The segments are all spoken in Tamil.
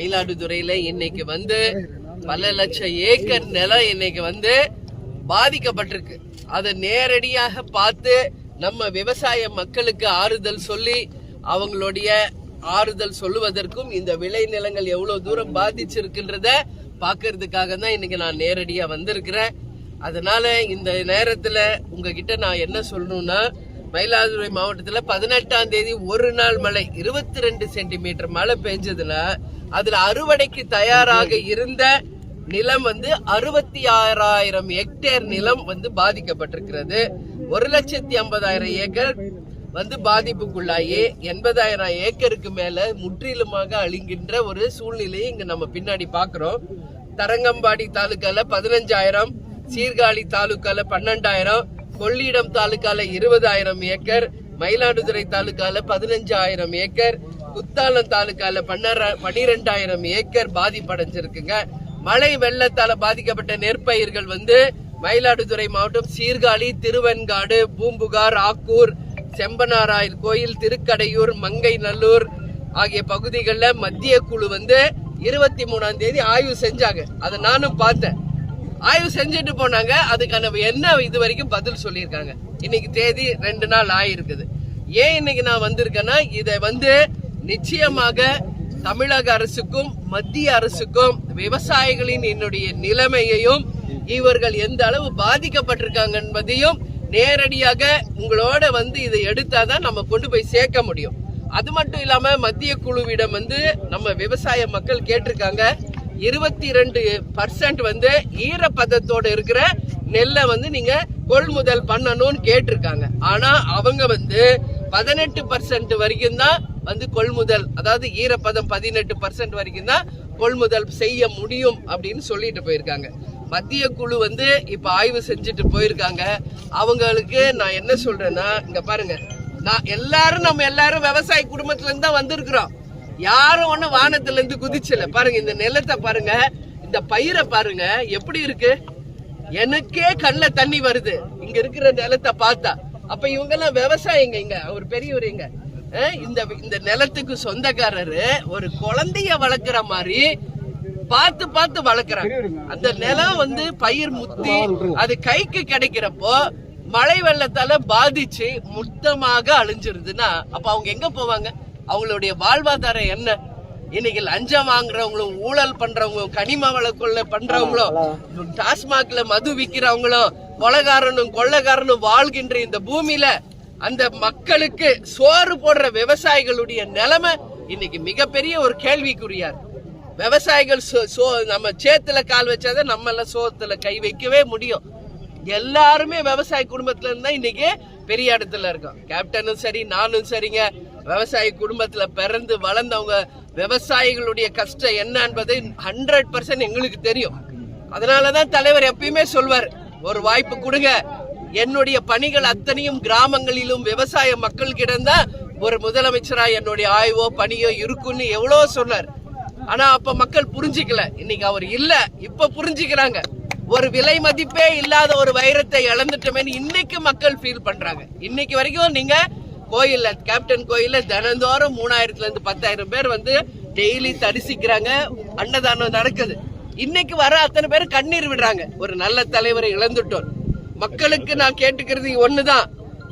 மயிலாடுதுறையில இன்னைக்கு வந்து பல லட்சம் ஏக்கர் நிலம் இன்னைக்கு வந்து பாதிக்கப்பட்டிருக்கு. அதை நேரடியாக பார்த்து நம்ம விவசாய மக்களுக்கு ஆறுதல் சொல்லி அவங்களுடைய ஆறுதல் சொல்லுவதற்கும் இந்த விளைநிலங்கள் எவ்வளவு தூரம் பாதிச்சிருக்குன்றத பாக்குறதுக்காக தான் இன்னைக்கு நான் நேரடியா வந்திருக்கிறேன். அதனால இந்த நேரத்துல உங்ககிட்ட நான் என்ன சொல்லணும்னா, மயிலாடுதுறை மாவட்டத்துல 18ஆம் தேதி ஒரு நாள் மழை 22 சென்டிமீட்டர் மழை பெஞ்சதுல அதுல அறுவடைக்கு தயாராக இருந்த நிலம் வந்து 66,000 ஹெக்டேர் நிலம் வந்து பாதிக்கப்பட்டிருக்கிறது. 1,50,000 ஏக்கர் வந்து பாதிப்புக்குள்ளாயி 80,000 ஏக்கருக்கு மேல முற்றிலுமாக அழிகின்ற ஒரு சூழ்நிலையை இங்க நம்ம பின்னாடி பாக்குறோம். தரங்கம்பாடி தாலுக்கால 15,000, சீர்காழி தாலுக்கால 12,000, கொள்ளிடம் தாலுக்கால 20,000 ஏக்கர், மயிலாடுதுறை தாலுக்கால 15,000 ஏக்கர், குத்தாலம் தாலுக்கால 12,000 ஏக்கர் பாதிப்படைஞ்சிருக்குங்க. மழை வெள்ளத்தால பாதிக்கப்பட்ட நெற்பயிர்கள் வந்து மயிலாடுதுறை மாவட்டம் சீர்காழி, திருவெண்காடு, பூம்புகார், ஆக்கூர், செம்பனாராயர் கோயில், திருக்கடையூர், மங்கை நல்லூர் ஆகிய பகுதிகளில் மத்திய குழு வந்து 23ஆம் தேதி ஆய்வு செஞ்சாங்க. அதை நானும் பார்த்தேன். ஆய்வு செஞ்சுட்டு போனாங்க. அதுக்கான என்ன இது வரைக்கும் பதில் சொல்லியிருக்காங்க. இன்னைக்கு தேதி 2 நாள் ஆயிருக்குது. ஏன் இன்னைக்கு நான் வந்திருக்கேன்னா, இதை வந்து நிச்சயமாக தமிழக அரசுக்கும் மத்திய அரசுக்கும் விவசாயிகளின் என்னுடைய நிலைமையையும் இவர்கள் எந்த அளவு பாதிக்கப்பட்டிருக்காங்க என்பதையும் நேரடியாக உங்களோட வந்து இதை எடுத்தாதான் நம்ம கொண்டு போய் சேர்க்க முடியும். அது மட்டும் இல்லாம மத்திய குழுவிடம் வந்து நம்ம விவசாய மக்கள் கேட்டிருக்காங்க, 22% வந்து ஈரப்பதத்தோட இருக்கிற நெல்லை வந்து நீங்க கொள்முதல் பண்ணணும்னு கேட்டிருக்காங்க. ஆனா அவங்க வந்து 18% வரைக்கும் தான் வந்து கொள்முதல், அதாவது ஈரப்பதம் 18% வரைக்கும் தான் கொள்முதல் செய்ய முடியும் அப்படின்னு சொல்லிட்டு போயிருக்காங்க. மத்திய குழு வந்து இப்ப ஆய்வு செஞ்சுட்டு போயிருக்காங்க. அவங்களுக்கு நான் என்ன சொல்றேன்னா, இங்க பாருங்க, நம்ம எல்லாரும் விவசாய குடும்பத்துல இருந்து தான் வந்திருக்கிறோம். யாரும் ஒண்ணு வானத்துல இருந்து குதிச்சல. பாருங்க, இந்த நிலத்தை பாருங்க, இந்த பயிரை பாருங்க எப்படி இருக்கு. எனக்கே கண்ணுல தண்ணி வருது இங்க இருக்கிற நிலத்தை பார்த்தா. அப்ப இவங்க எல்லாம் விவசாயிங்க. இங்க ஒரு பெரியவர் இங்க இந்த நிலத்துக்கு சொந்தக்காரரு ஒரு குழந்தைய வளர்க்கிற மாதிரி பார்த்து பார்த்து வளர்க்கிறாங்க. அந்த நிலம் வந்து பயிர் முத்தி அது கைக்கு கிடைக்கிறப்போ மழை வெள்ளத்தால பாதிச்சு மொத்தமாக அழிஞ்சிருதுன்னா அப்ப அவங்க எங்க போவாங்க? அவங்களுடைய வாழ்வாதாரம் என்ன? இன்னைக்கு லஞ்சம் வாங்குறவங்களும், ஊழல் பண்றவங்களும், கனிம வள பண்றவங்களும், டாஸ்மாக்ல மது விக்கிறவங்களும், கொள்ளக்காரனும் வாழ்கின்ற இந்த பூமியில அந்த மக்களுக்கு சோறு போடுற விவசாயிகளுடைய நிலைமை இன்னைக்கு மிகப்பெரிய ஒரு கேள்விக்குரியார். விவசாயிகள் நம்ம சேத்துல கால் வச்சாதான் நம்ம எல்லாம் சோத்துல கை வைக்கவே முடியும். எல்லாருமே விவசாய குடும்பத்துல இருந்தா இன்னைக்கு பெரிய இடத்துல இருக்கோம். கேப்டனும் சரி, நானும் சரிங்க, விவசாய குடும்பத்துல பிறந்து வளர்ந்தவங்க. விவசாயிகளுடைய கஷ்டம் என்ன என்பது 100% எங்களுக்கு தெரியும். அதனாலதான் தலைவர் எப்பயுமே சொல்வார், ஒரு வாய்ப்பு கொடுங்க. என்னுடைய பணிகள் அத்தனையும் கிராமங்களிலும் விவசாய மக்கள்கிட்ட தான் ஒரு முதலமைச்சரா என்னுடைய ஆய்வோ பணியோ இருக்குன்னு எவ்வளவோ சொன்னார். ஆனா அப்ப மக்கள் புரிஞ்சுக்கல. இன்னைக்கு அவர் இல்ல, இப்ப புரிஞ்சுக்கிறாங்க. ஒரு விலை மதிப்பே இல்லாத ஒரு வைரத்தை இழந்துட்டோமே இன்னைக்கு மக்கள் ஃபீல் பண்றாங்க. இன்னைக்கு வரைக்கும் நீங்க கோயில்ல, கேப்டன் கோயில்ல தினந்தோறும் 3000 இருந்து 10,000 பேர் வந்து டெய்லி தரிசிக்கிறாங்க. அன்னதானம் நடக்குது. இன்னைக்கு வர அத்தனை பேர் கண்ணீர் விடுறாங்க. ஒரு நல்ல தலைவரை இழந்துட்டோம். மக்களுக்கு நான் கேட்டுக்கிறது ஒண்ணுதான்,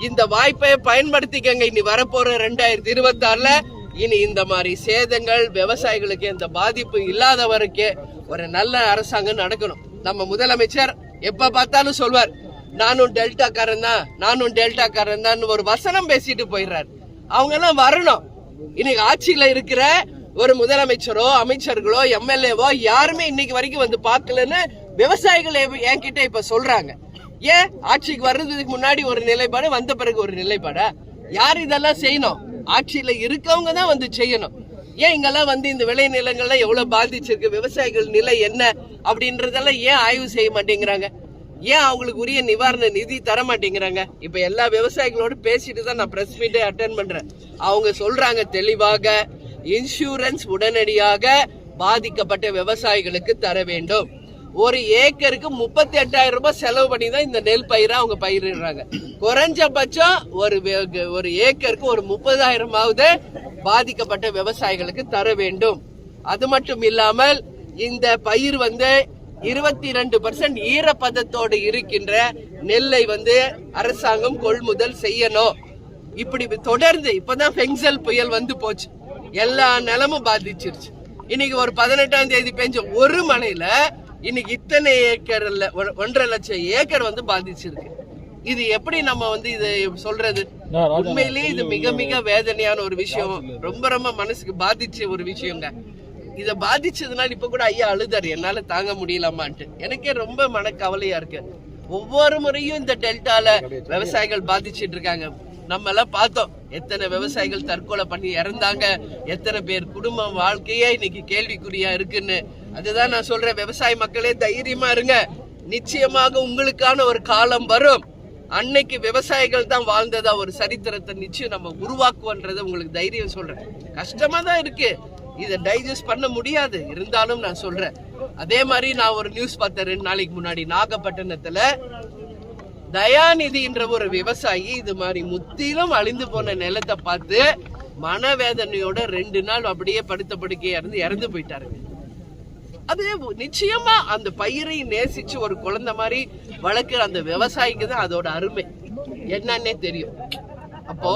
இந்த வாய்ப்பை பயன்படுத்திக்கங்க. இனி வரப்போற 2026ல இனி இந்த மாதிரி சேதங்கள் விவசாயிகளுக்கு இந்த பாதிப்பு இல்லாத வரைக்கும் ஒரு நல்ல அரசாங்கம் நடக்கணும். நம்ம முதலமைச்சர் எப்ப பார்த்தாலும் சொல்வார், நானும் டெல்டாக்காரன் தான் ஒரு வசனம் பேசிட்டு போயிடுறாரு. அவங்க எல்லாம் வரணும். இன்னைக்கு ஆட்சியில இருக்கிற ஒரு முதலமைச்சரோ அமைச்சர்களோ எம்எல்ஏவோ யாருமே இன்னைக்கு வரைக்கும் வந்து பார்க்கலன்னு விவசாயிகள் என்கிட்ட இப்ப சொல்றாங்க. ஏன் ஆட்சிக்கு வர்றதுக்கு முன்னாடி ஒரு நிலைப்பாடு, வந்த பிறகு ஒரு நிலைப்பாடா? யார் இதெல்லாம் செய்யணும்? ஆட்சியில இருக்கவங்க தான் வந்து செய்யணும். ஏன் இங்கெல்லாம் வந்து இந்த விளை நிலங்கள்லாம் எவ்வளவு பாதிச்சிருக்கு, விவசாயிகள் நிலை என்ன அப்படின்றதெல்லாம் ஏன் ஆய்வு செய்ய மாட்டேங்கிறாங்க? ஏன் அவங்களுக்கு உரிய நிவாரண நிதி தர மாட்டேங்கிறாங்க? இப்ப எல்லா விவசாயிகளோடு பேசிட்டு தான் நான் பிரஸ் மீட்டை அட்டென்ட் பண்றேன். அவங்க சொல்றாங்க தெளிவாக, இன்சூரன்ஸ் உடனடியாக பாதிக்கப்பட்ட விவசாயிகளுக்கு தர வேண்டும். ஒரு ஏக்கருக்கு 38,000 ரூபாய் செலவு பண்ணி தான் இந்த நெல் பயிரை அவங்க பயிரிடுறாங்க. குறைஞ்சபட்சம் ஒரு ஏக்கருக்கு ஒரு 30,000 பாதிக்கப்பட்ட விவசாயிகளுக்கு தர வேண்டும். அது மட்டும் இல்லாமல் இந்த பயிர் வந்து 22% ஈரப்பதத்தோடு இருக்கின்ற நெல்லை வந்து அரசாங்கம் கொள்முதல் செய்யணும். இப்படி தொடர்ந்து இப்பதான் பெங்சல் புயல் வந்து போச்சு, எல்லா நிலமும் பாதிச்சிருச்சு. இன்னைக்கு ஒரு 18ஆம் தேதி பெஞ்ச ஒரு மழையில இன்னைக்கு இத்தனை ஏக்கர்ல 1.5 லட்சம் ஏக்கர் வந்து பாதிச்சிருக்கு. இது எப்படி நம்ம வந்து இதை சொல்றது? உண்மையிலேயே இது மிக மிக வேதனையான ஒரு விஷயம், ரொம்ப ரொம்ப மனசுக்கு பாதிச்ச ஒரு விஷயங்க. இத பாதிச்சதுனால இப்ப கூட ஐயா அழுதாரு, என்னால தாங்க முடியலாமான்ட்டு. எனக்கே ரொம்ப மனக்கவலையா இருக்கு. ஒவ்வொரு முறையும் இந்த டெல்டால விவசாயிகள் பாதிச்சுட்டு இருக்காங்க. நம்ம எல்லாம் பார்த்தோம் எத்தனை விவசாயிகள் தற்கொலை பண்ணி இறந்தாங்க, எத்தனை பேர் குடும்ப வாழ்க்கையே இன்னைக்கு கேள்விக்குறியா இருக்குன்னு. அதுதான் நான் சொல்றேன், விவசாய மக்களே தைரியமா இருங்க. நிச்சயமாக உங்களுக்கான ஒரு காலம் வரும். அன்னைக்கு விவசாயிகள் தான் வாழ்ந்ததா ஒரு சரித்திரத்தை நிச்சயம் நம்ம உருவாக்குவோன்றத உங்களுக்கு தைரியம் சொல்றேன். கஷ்டமா தான் இருக்கு, இதை டைஜஸ்ட் பண்ண முடியாது, இருந்தாலும் நான் சொல்றேன். அதே மாதிரி நான் ஒரு நியூஸ் பார்த்தேன் 2 நாளைக்கு முன்னாடி, நாகப்பட்டினத்துல தயாநிதின்ற ஒரு விவசாயி இது மாதிரி முத்திலும் அழிந்து போன நிலத்தை பார்த்து மனவேதனையோட 2 நாள் அப்படியே படுத்த படுக்கையா இருந்து இறந்து போயிட்டாரு. அது நிச்சயமா அந்த பயிரை நேசிச்சு ஒரு குழந்தை மாதிரி வளர்க்கிற அந்த விவசாயிக்கு தான் அதோட அருமை என்னன்னே தெரியும். அப்போ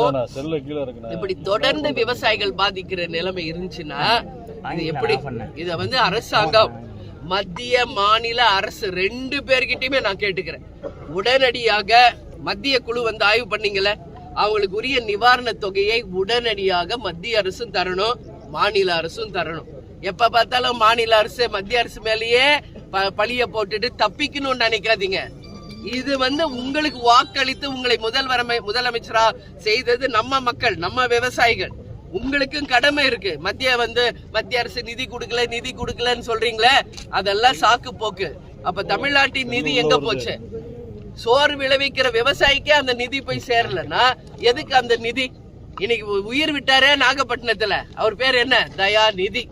இப்படி தொடர்ந்து விவசாயிகள் பாதிக்கிற நிலைமை இருந்துச்சுன்னா இது எப்படி? இத வந்து அரசாங்கம், மத்திய மாநில அரசு 2 பேர்கிட்டயுமே நான் கேட்டுக்கிறேன், உடனடியாக மத்திய குழு வந்து ஆய்வு பண்ணீங்கல்ல, அவங்களுக்கு உரிய நிவாரண தொகையை உடனடியாக மத்திய அரசும் தரணும், மாநில அரசும் தரணும். எப்ப பார்த்தாலும் மாநில அரசு மத்திய அரசு மேலேயே பழிய போட்டுட்டு தப்பிக்கணும்னு நினைக்காதீங்க. இது வந்து உங்களுக்கு வாக்களித்து உங்களை முதலமைச்சரா செய்தது நம்ம மக்கள், நம்ம விவசாயிகள். உங்களுக்கும் கடமை இருக்கு. மத்திய அரசு நிதி கொடுக்கலன்னு சொல்றீங்களே, அதெல்லாம் சாக்கு போக்கு. அப்ப தமிழ்நாட்டின் நிதி எங்க போச்சு? சோறு விளைவிக்கிற விவசாயிக்கே அந்த நிதி போய் சேரலன்னா எதுக்கு அந்த நிதி? இன்னைக்கு உயிர் விட்டாரே நாகப்பட்டினத்துல, அவர் பேர் என்ன? தயாநிதி.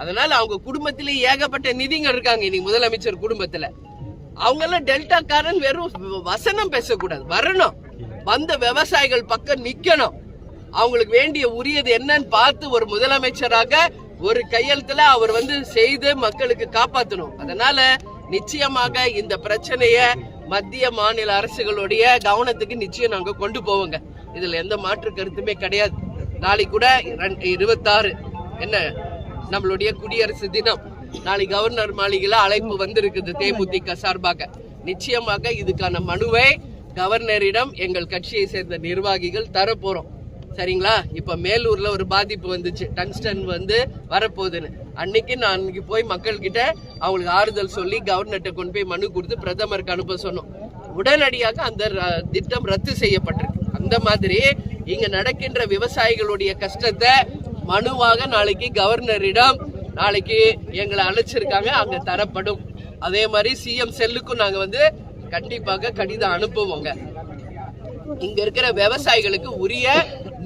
அதனால அவங்க குடும்பத்திலே ஏகப்பட்ட நிதிங்க இருக்காங்க. இன்னைக்கு முதலமைச்சர் குடும்பத்துல அவங்க எல்லாம் டெல்டாக்காரன் வெறும் வசனம் பேசக்கூடாது, வரணும், வந்த விவசாயிகள் பக்கம் நிக்கணும். அவங்களுக்கு வேண்டிய உரியது என்னன்னு பார்த்து ஒரு முதலமைச்சராக ஒரு கையெழுத்துல அவர் வந்து செய்து மக்களுக்கு காப்பாற்றணும். அதனால நிச்சயமாக இந்த பிரச்சனைய மத்திய மாநில அரசுகளுடைய கவனத்துக்கு நிச்சயம் நாங்க கொண்டு போவோங்க. இதுல எந்த மாற்று கருத்துமே கிடையாது. நாளைக்கு கூட 26 என்ன நம்மளுடைய குடியரசு தினம், நாளைக்கு கவர்னர் மாளிகையில அழைப்பு வந்திருக்குது தேமுதிக சார்பாக. நிச்சயமாக இதுக்கான மனுவை கவர்னரிடம் எங்கள் கட்சியை சேர்ந்த நிர்வாகிகள் தரப்போறோம். சரிங்களா? இப்ப மேலூர்ல ஒரு பாதிப்பு வந்துச்சு, டங்ஸ்டன் வந்து வரப்போகுதுன்னு. அன்னைக்கு நான் போய் மக்கள் கிட்ட அவங்களுக்கு ஆறுதல் சொல்லி கவர்னர்கிட்ட கொண்டு போய் மனு கொடுத்து பிரதமருக்கு அனுப்ப சொன்னோம். உடனடியாக அந்த திட்டம் ரத்து செய்யப்பட்டிருக்கு. அந்த மாதிரி இங்க நடக்கின்ற விவசாயிகளுடைய கஷ்டத்தை மனுவாக நாளைக்கு கவர்னரிடம் நாளைக்கு எங்களை அழைச்சிருக்காங்க, அங்க தரப்படும். அதே மாதிரி சிஎம் செல்லுக்கும் நாங்க வந்து கண்டிப்பாக கடிதம் அனுப்புவோங்க. இங்க இருக்கிற விவசாயிகளுக்கு உரிய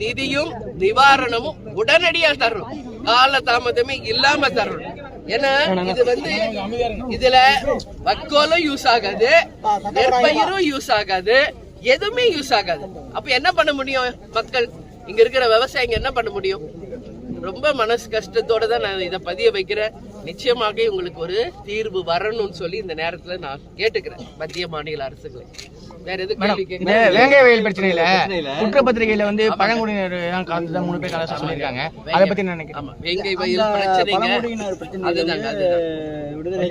நிதியும் நிவாரணமும் உடனடியா தரணும், கால தாமதமே இல்லாம தரணும். ஏன்னா இது வந்து இதுல வக்கோலும் யூஸ் ஆகாது, நெற்பயிரும் யூஸ் ஆகாது, எதுவுமே யூஸ் ஆகாது. அப்ப என்ன பண்ண முடியும் மக்கள்? இங்க இருக்கிற விவசாயிங்க என்ன பண்ண முடியும்? ரொம்ப மனசு கஷ்டத்தோட தான் நான் இதை பதிய வைக்கிறேன். நிச்சயமாக உங்களுக்கு ஒரு தீர்வு வரணும்னு சொல்லி இந்த நேரத்துல நான் கேட்டுக்கிறேன் மத்திய மாநில அரசுகளை. வேற எது வேங்கை வயல் பிரச்சனையில குற்றப்பத்திரிகையில வந்து பழங்குடியினர் 3 பேர் கலசம் சொல்லியிருக்காங்க. அதை பத்தி நினைக்கிறேன். ஆமா, வேங்கை வயல் பிரச்சனைங்க, அதுதாங்க விடுதலை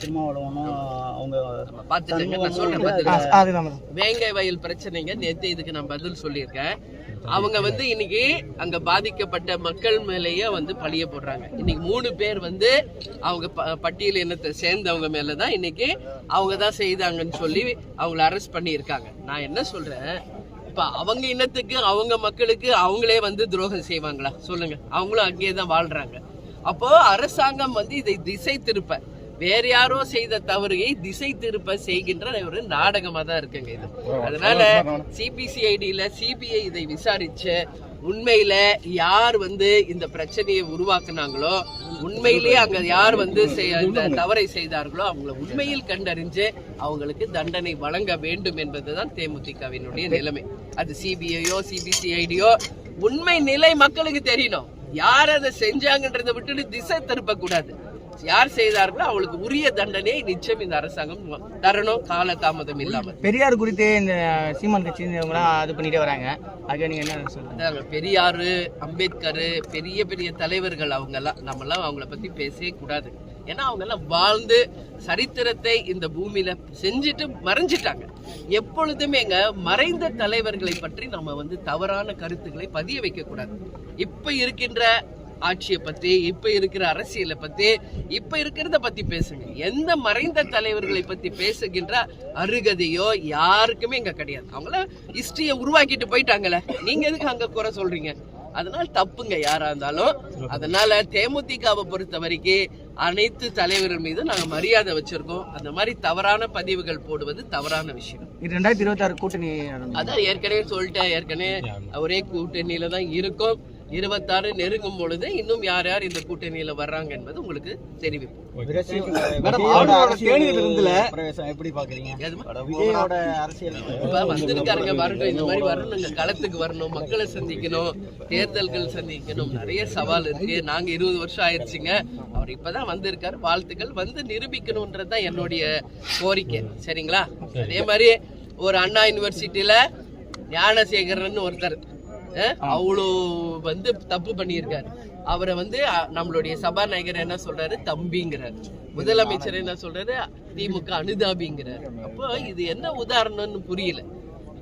திருமாவளவனும் அவங்க பாத்துட்டேங்க. நான் சொல்றேன், வேங்கை வயல் பிரச்சனைங்க. நேத்து இதுக்கு நான் பதில் சொல்லியிருக்கேன். அவங்க வந்து இன்னைக்கு அங்க பாதிக்கப்பட்ட மக்கள் மேலேயே வந்து பழிய போடுறாங்க. இன்னைக்கு 3 பேர் வந்து அவங்க பட்டியல் இனத்தை சேர்ந்தவங்க மேலதான் இன்னைக்கு அவங்க தான் செய்தாங்கன்னு சொல்லி அவங்களை அரெஸ்ட் பண்ணி இருக்காங்க. நான் என்ன சொல்றேன், இப்ப அவங்க இனத்துக்கு அவங்க மக்களுக்கு அவங்களே வந்து துரோகம் செய்வாங்களா சொல்லுங்க? அவங்களும் அங்கேயே தான் வாழ்றாங்க. அப்போ அரசாங்கம் வந்து இதை திசை திருப்ப, வேற யாரோ செய்த தவறுயை திசை திருப்ப செய்கின்ற ஒரு நாடகமா தான் இருக்குங்க இது. அதனால சிபிசிஐடியில சிபிஐ இதை விசாரிச்சு உண்மையில யார் வந்து இந்த பிரச்சனையை உருவாக்குனாங்களோ, உண்மையிலேயே அங்க யார் வந்து இந்த தவறை செய்தார்களோ அவங்கள உண்மையில் கண்டறிஞ்சு அவங்களுக்கு தண்டனை வழங்க வேண்டும் என்பதுதான் தேமுதிகவினுடைய நிலைமை. அது சிபிஐயோ சிபிசிஐடியோ உண்மை நிலை மக்களுக்கு தெரியணும். யார் அதை செஞ்சாங்கன்றதை விட்டுட்டு திசை திருப்ப கூடாது. யார் செய்தார்களோ அவளுக்கு உரிய தண்டனையை நிச்சயம் இந்த அரசாங்கம் தரணும், கால தாமதம் இல்லாம. பெரியார் குறித்து இந்த சீமான் கட்சியினவங்க அது பண்ணிட்டே வராங்க, அதுக்கு நீங்க என்ன சொல்றீங்க? பெரியாரு, அம்பேத்கர், பெரிய பெரிய தலைவர்கள் அவங்கெல்லாம், நம்மெல்லாம் அவங்கள பத்தி பேசவே கூடாது. ஏன்னா அவங்க எல்லாம் வாழ்ந்து சரித்திரத்தை இந்த பூமியில செஞ்சுட்டு மறைஞ்சிட்டாங்க. எப்பொழுதுமேங்க மறைந்த தலைவர்களை பற்றி நம்ம வந்து தவறான கருத்துக்களை பதிய வைக்க கூடாது. இப்ப இருக்கின்ற ஆட்சியை பத்தி, இப்ப இருக்கிற அரசியலை பத்தி, இப்ப இருக்கிறத பத்தி பேசுங்க. எந்த மறைந்த தலைவர்களை பத்தி பேசுகின்ற அருகதையோ யாருக்குமே இங்க கிடையாது. அவங்கள ஹிஸ்டரியை உருவாக்கிட்டு போயிட்டாங்கல்ல, நீங்க எதுக்கு அங்க குறை சொல்றீங்க? அதனால தப்புங்க யாரா இருந்தாலும். அதனால தேமுதிகவை பொறுத்த வரைக்கும் அனைத்து தலைவர்கள் மீது நாங்க மரியாதை வச்சிருக்கோம். அந்த மாதிரி தவறான பதிவுகள் போடுவது தவறான விஷயம். 2026 கூட்டணி அதான் ஏற்கனவே சொல்லிட்டேன், ஏற்கனவே ஒரே கூட்டணியில தான் இருக்கும். 26 நெருங்கும் பொழுது இன்னும் யார் யார் இந்த கூட்டணியில வர்றாங்க என்பது உங்களுக்கு தெரிவிப்போம். எப்படி பாக்குறீங்க? வந்திருக்காருங்க, வரணும், இந்த மாதிரி வரணுங்க, களத்துக்கு வரணும், மக்களை சந்திக்கணும், தேர்தல்கள் சந்திக்கணும், நிறைய சவால் இருக்கு. நாங்க 20 வருஷம் ஆயிடுச்சுங்க, அவர் இப்பதான் வந்திருக்காரு. வாழ்த்துக்கள், வந்து நிரூபிக்கணும்ன்றதுதான் என்னுடைய கோரிக்கை. சரிங்களா? அதே மாதிரி ஒரு அண்ணா யூனிவர்சிட்டியில ஞானசேகரன் ஒருத்தர் அவ்வளோ வந்து தப்பு பண்ணியிருக்காரு. அவரை வந்து நம்மளுடைய சபாநாயகர் என்ன சொல்றாரு, தம்பிங்கிறார். முதலமைச்சர் என்ன சொல்றாரு, திமுக அனுதாபிங்கிறார். அப்போ இது என்ன உதாரணம்னு புரியல.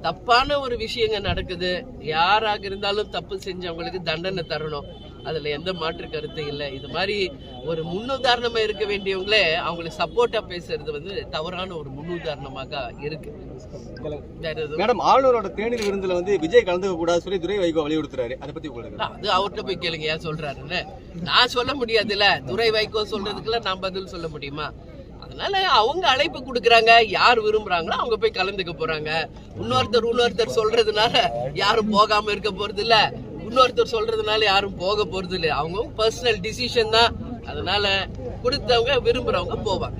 தப்பான ஒரு விஷயங்க நடக்குது. யாராக இருந்தாலும் தப்பு செஞ்சவங்களுக்கு தண்டனை தரணும், அதுல எந்த மாற்று கருத்து இல்லை. இது மாதிரி ஒரு முன்னுதாரணமா இருக்க வேண்டியவங்களே அவங்களுக்கு சப்போர்ட்டா பேசுறது வந்து தவறான ஒரு முன்னுதாரணமாக இருக்கு. மேடம், ஆளுநரோட தேநீர் விருந்துல வந்து விஜய் கலந்துக்க கூடாது சொல்லி துரை வைகோ வலியுறுத்துறாரு. அதை பத்தி உங்களுக்கு? அது அவர்கிட்ட போய் கேளுங்க, ஏன் சொல்றாருன்னு. நான் சொல்ல முடியாதுல்ல, துரை வைகோ சொல்றதுக்குள்ள நான் பதில் சொல்ல முடியுமா? அதனால அவங்க அழைப்பு கொடுக்குறாங்க, யார் விரும்புறாங்களோ அவங்க போய் கலந்துக்க போறாங்க. இன்னொருத்தர் சொல்றதுனால யாரும் போகாம இருக்க போறது இல்ல, இன்னொருத்தர் சொல்றதுனால யாரும் போக போறது இல்லை. அவங்க பர்சனல் டிசிஷன் தான். அதனால கொடுத்தவங்க விரும்புறவங்க போவாங்க.